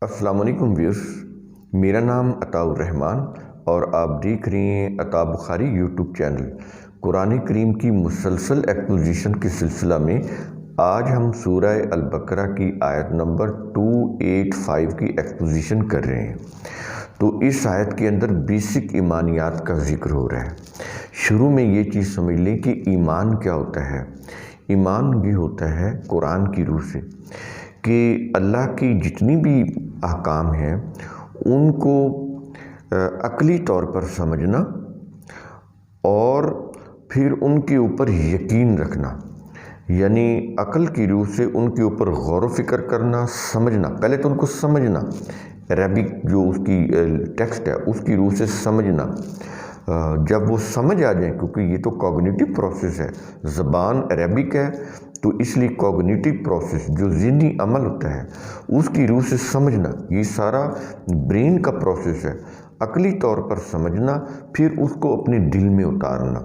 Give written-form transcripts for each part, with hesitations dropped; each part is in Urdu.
السلام علیکم ویورز، میرا نام عطاء الرحمن اور آپ دیکھ رہے ہیں عطاء بخاری یوٹیوب چینل۔ قرآن کریم کی مسلسل ایکسپوزیشن کے سلسلہ میں آج ہم سورہ البقرہ کی آیت نمبر 285 کی ایکسپوزیشن کر رہے ہیں۔ تو اس آیت کے اندر بیسک ایمانیات کا ذکر ہو رہا ہے۔ شروع میں یہ چیز سمجھ لیں کہ ایمان کیا ہوتا ہے۔ ایمان یہ ہوتا ہے قرآن کی روح سے کہ اللہ کی جتنی بھی احکام ہیں ان کو عقلی طور پر سمجھنا اور پھر ان کے اوپر یقین رکھنا، یعنی عقل کی روح سے ان کے اوپر غور و فکر کرنا، سمجھنا۔ پہلے تو ان کو سمجھنا، عربک جو اس کی ٹیکسٹ ہے اس کی روح سے سمجھنا۔ جب وہ سمجھ آ جائیں، کیونکہ یہ تو کوگنیٹو پروسیس ہے، زبان عربک ہے تو اس لیے کوگنیٹو پروسیس جو ذہنی عمل ہوتا ہے اس کی روح سے سمجھنا، یہ سارا برین کا پروسیس ہے۔ عقلی طور پر سمجھنا، پھر اس کو اپنے دل میں اتارنا،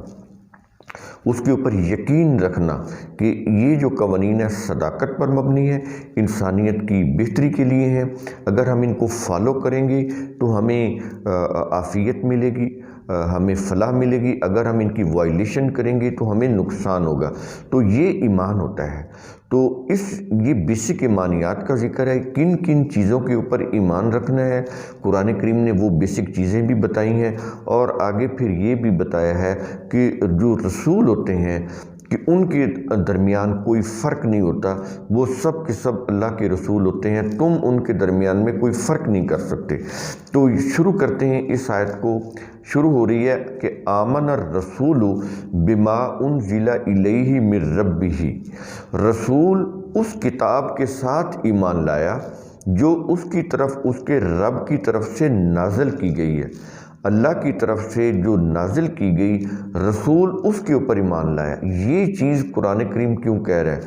اس کے اوپر یقین رکھنا کہ یہ جو قوانین ہے صداقت پر مبنی ہے، انسانیت کی بہتری کے لیے ہیں۔ اگر ہم ان کو فالو کریں گے تو ہمیں عافیت ملے گی، ہمیں فلاح ملے گی۔ اگر ہم ان کی وائلیشن کریں گے تو ہمیں نقصان ہوگا۔ تو یہ ایمان ہوتا ہے۔ تو یہ بیسک ایمانیات کا ذکر ہے، کن کن چیزوں کے اوپر ایمان رکھنا ہے۔ قرآن کریم نے وہ بیسک چیزیں بھی بتائی ہیں اور آگے پھر یہ بھی بتایا ہے کہ جو رسول ہوتے ہیں کہ ان کے درمیان کوئی فرق نہیں ہوتا، وہ سب کے سب اللہ کے رسول ہوتے ہیں، تم ان کے درمیان میں کوئی فرق نہیں کر سکتے۔ تو شروع کرتے ہیں اس آیت کو۔ شروع ہو رہی ہے کہ آمن الرسول بما انزل الیہ من ربہ، رسول اس کتاب کے ساتھ ایمان لایا جو اس کی طرف اس کے رب کی طرف سے نازل کی گئی ہے۔ اللہ کی طرف سے جو نازل کی گئی رسول اس کے اوپر ایمان لایا۔ یہ چیز قرآن کریم کیوں کہہ رہا ہے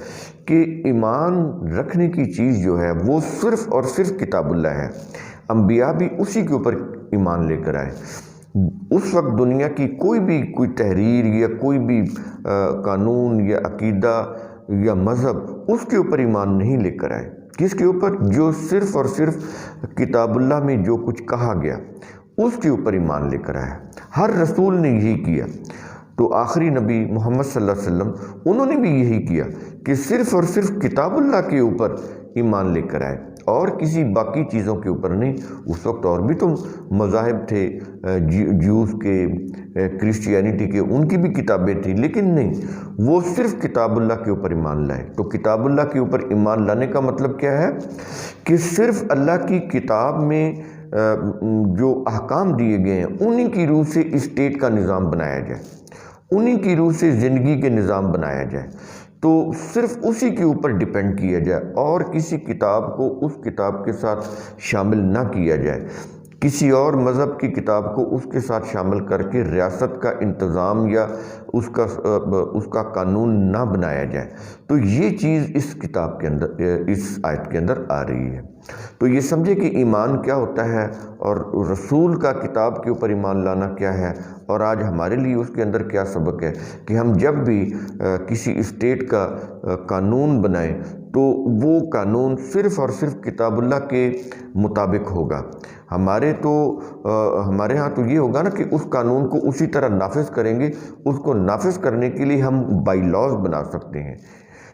کہ ایمان رکھنے کی چیز جو ہے وہ صرف اور صرف کتاب اللہ ہے۔ انبیاء بھی اسی کے اوپر ایمان لے کر آئے۔ اس وقت دنیا کی کوئی تحریر یا کوئی بھی قانون یا عقیدہ یا مذہب اس کے اوپر ایمان نہیں لے کر آئے۔ کس کے اوپر؟ جو صرف اور صرف کتاب اللہ میں جو کچھ کہا گیا اس کے اوپر ایمان لے کر آیا۔ ہر رسول نے یہی کیا۔ تو آخری نبی محمد صلی اللہ علیہ وسلم انہوں نے بھی یہی کیا کہ صرف اور صرف کتاب اللہ کے اوپر ایمان لے کر آئے اور کسی باقی چیزوں کے اوپر نہیں۔ اس وقت اور بھی تو مذاہب تھے، جیوز کے، کرسچینٹی کے، ان کی بھی کتابیں تھیں، لیکن نہیں، وہ صرف کتاب اللہ کے اوپر ایمان لائے۔ تو کتاب اللہ کے اوپر ایمان لانے کا مطلب کیا ہے کہ صرف اللہ کی کتاب میں جو احکام دیے گئے ہیں انہی کی روح سے اسٹیٹ کا نظام بنایا جائے، انہی کی روح سے زندگی کے نظام بنایا جائے۔ تو صرف اسی کے اوپر ڈیپینڈ کیا جائے اور کسی کتاب کو اس کتاب کے ساتھ شامل نہ کیا جائے، کسی اور مذہب کی کتاب کو اس کے ساتھ شامل کر کے ریاست کا انتظام یا اس کا قانون نہ بنایا جائے۔ تو یہ چیز اس کتاب کے اندر، اس آیت کے اندر آ رہی ہے۔ تو یہ سمجھے کہ ایمان کیا ہوتا ہے اور رسول کا کتاب کے اوپر ایمان لانا کیا ہے، اور آج ہمارے لیے اس کے اندر کیا سبق ہے کہ ہم جب بھی کسی اسٹیٹ کا قانون بنائیں تو وہ قانون صرف اور صرف کتاب اللہ کے مطابق ہوگا۔ ہمارے ہاں تو یہ ہوگا نا کہ اس قانون کو اسی طرح نافذ کریں گے۔ اس کو نافذ کرنے کے لیے ہم بائی لاز بنا سکتے ہیں،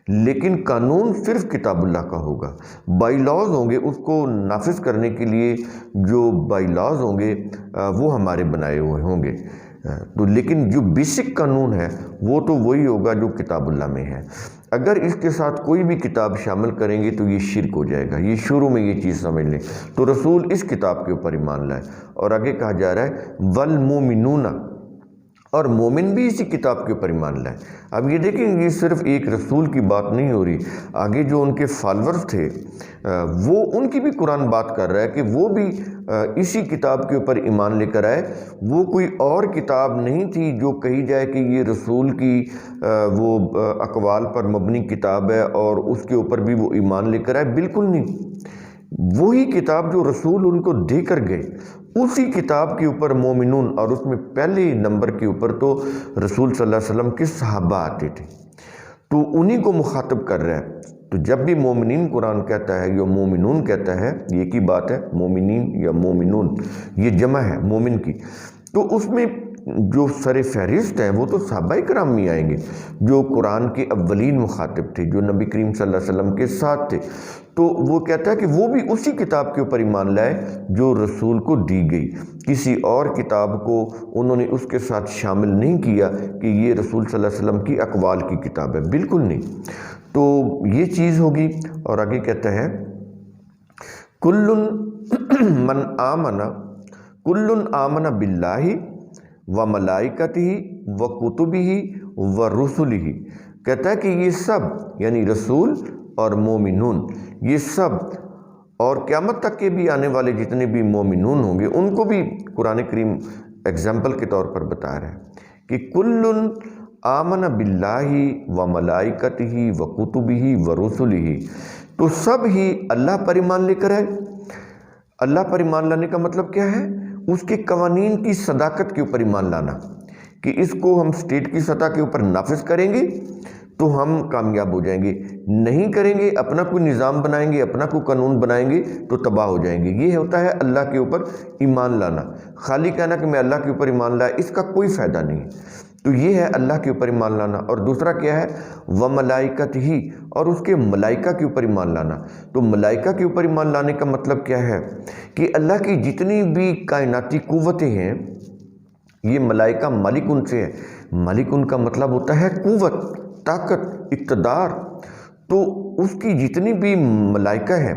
لیکن قانون صرف کتاب اللہ کا ہوگا۔ بائی لاز ہوں گے، اس کو نافذ کرنے کے لیے جو بائی لاز ہوں گے وہ ہمارے بنائے ہوئے ہوں گے۔ تو لیکن جو بیسک قانون ہے وہ تو وہی ہوگا جو کتاب اللہ میں ہے۔ اگر اس کے ساتھ کوئی بھی کتاب شامل کریں گے تو یہ شرک ہو جائے گا۔ یہ شروع میں یہ چیز سمجھ لیں۔ تو رسول اس کتاب کے اوپر ایمان لائے، اور آگے کہا جا رہا ہے والمومنون، اور مومن بھی اسی کتاب کے اوپر ایمان لائے۔ اب یہ دیکھیں، یہ صرف ایک رسول کی بات نہیں ہو رہی، آگے جو ان کے فالورز تھے وہ ان کی بھی قرآن بات کر رہا ہے کہ وہ بھی اسی کتاب کے اوپر ایمان لے کر آئے۔ وہ کوئی اور کتاب نہیں تھی جو کہی جائے کہ یہ رسول کی وہ اقوال پر مبنی کتاب ہے اور اس کے اوپر بھی وہ ایمان لے کر آئے، بالکل نہیں۔ وہی کتاب جو رسول ان کو دے کر گئے اسی کتاب کے اوپر مومنون، اور اس میں پہلے نمبر کے اوپر تو رسول صلی اللہ علیہ وسلم کے صحابہ آتے تھے، تو انہی کو مخاطب کر رہا ہے۔ تو جب بھی مومنین قرآن کہتا ہے یا مومنون کہتا ہے، ایک ہی بات ہے، مومنین یا مومنون، یہ جمع ہے مومن کی، تو اس میں جو سر فہرست ہیں وہ تو صحابہ کرام میں آئیں گے، جو قرآن کے اولین مخاطب تھے، جو نبی کریم صلی اللہ علیہ وسلم کے ساتھ تھے۔ تو وہ کہتا ہے کہ وہ بھی اسی کتاب کے اوپر ایمان لائے جو رسول کو دی گئی، کسی اور کتاب کو انہوں نے اس کے ساتھ شامل نہیں کیا کہ یہ رسول صلی اللہ علیہ وسلم کی اقوال کی کتاب ہے، بالکل نہیں۔ تو یہ چیز ہوگی۔ اور آگے کہتا ہے کل من آمن باللہ و ملائکتہ و کتبہ و رسلہ، کہتا ہے کہ یہ سب یعنی رسول اور مومنون، یہ سب اور قیامت تک کے بھی آنے والے جتنے بھی مومنون ہوں گے ان کو بھی قرآن کریم ایگزامپل کے طور پر بتا رہا ہے کہ کل آمن باللہ و ملائکتہ و کتبہ و رسلہ، تو سب ہی اللہ پر ایمان لے کر آئے۔ اللہ پر ایمان لانے کا مطلب کیا ہے؟ اس کے قوانین کی صداقت کے اوپر ایمان لانا، کہ اس کو ہم اسٹیٹ کی سطح کے اوپر نافذ کریں گے تو ہم کامیاب ہو جائیں گے، نہیں کریں گے، اپنا کوئی نظام بنائیں گے، اپنا کوئی قانون بنائیں گے تو تباہ ہو جائیں گے۔ یہ ہوتا ہے اللہ کے اوپر ایمان لانا۔ خالی کہنا کہ میں اللہ کے اوپر ایمان لایا، اس کا کوئی فائدہ نہیں ہے۔ تو یہ ہے اللہ کے اوپر ایمان لانا۔ اور دوسرا کیا ہے؟ وَمَلَائِكَتِهِ، اور اس کے ملائکہ کے اوپر ایمان لانا۔ تو ملائکہ کے اوپر ایمان لانے کا مطلب کیا ہے؟ کہ اللہ کی جتنی بھی کائناتی قوتیں ہیں، یہ ملائکہ مالک ان سے ہے۔ مالک ان کا مطلب ہوتا ہے قوت، طاقت، اقتدار۔ تو اس کی جتنی بھی ملائکہ ہیں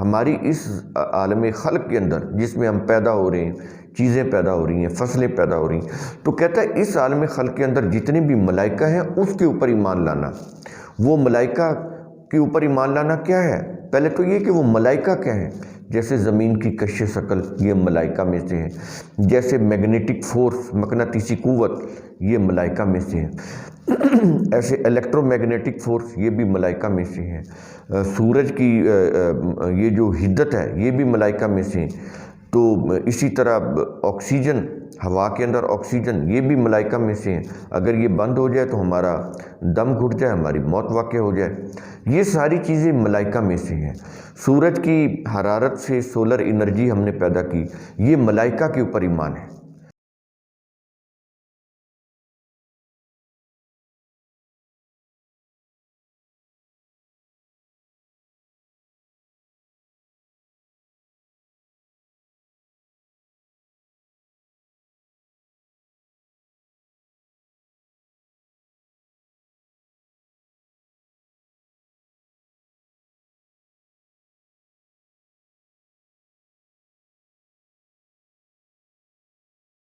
ہماری اس عالم خلق کے اندر، جس میں ہم پیدا ہو رہے ہیں، چیزیں پیدا ہو رہی ہیں، فصلیں پیدا ہو رہی ہیں، تو کہتا ہے اس عالم خلق کے اندر جتنے بھی ملائکہ ہیں اس کے اوپر ایمان لانا۔ وہ ملائکہ کے اوپر ایمان لانا کیا ہے؟ پہلے تو یہ کہ وہ ملائکہ کیا ہیں؟ جیسے زمین کی کش ثقل، یہ ملائکہ میں سے ہیں۔ جیسے میگنیٹک فورس، مقناطیسی قوت، یہ ملائکہ میں سے ہیں۔ ایسے الیکٹرو میگنیٹک فورس، یہ بھی ملائکہ میں سے ہیں۔ سورج کی یہ جو حدت ہے یہ بھی ملائکہ میں سے ہیں۔ تو اسی طرح آکسیجن، ہوا کے اندر آکسیجن، یہ بھی ملائکہ میں سے ہیں۔ اگر یہ بند ہو جائے تو ہمارا دم گھٹ جائے، ہماری موت واقع ہو جائے، یہ ساری چیزیں ملائکہ میں سے ہیں۔ سورج کی حرارت سے سولر انرجی ہم نے پیدا کی، یہ ملائکہ کے اوپر ایمان ہے۔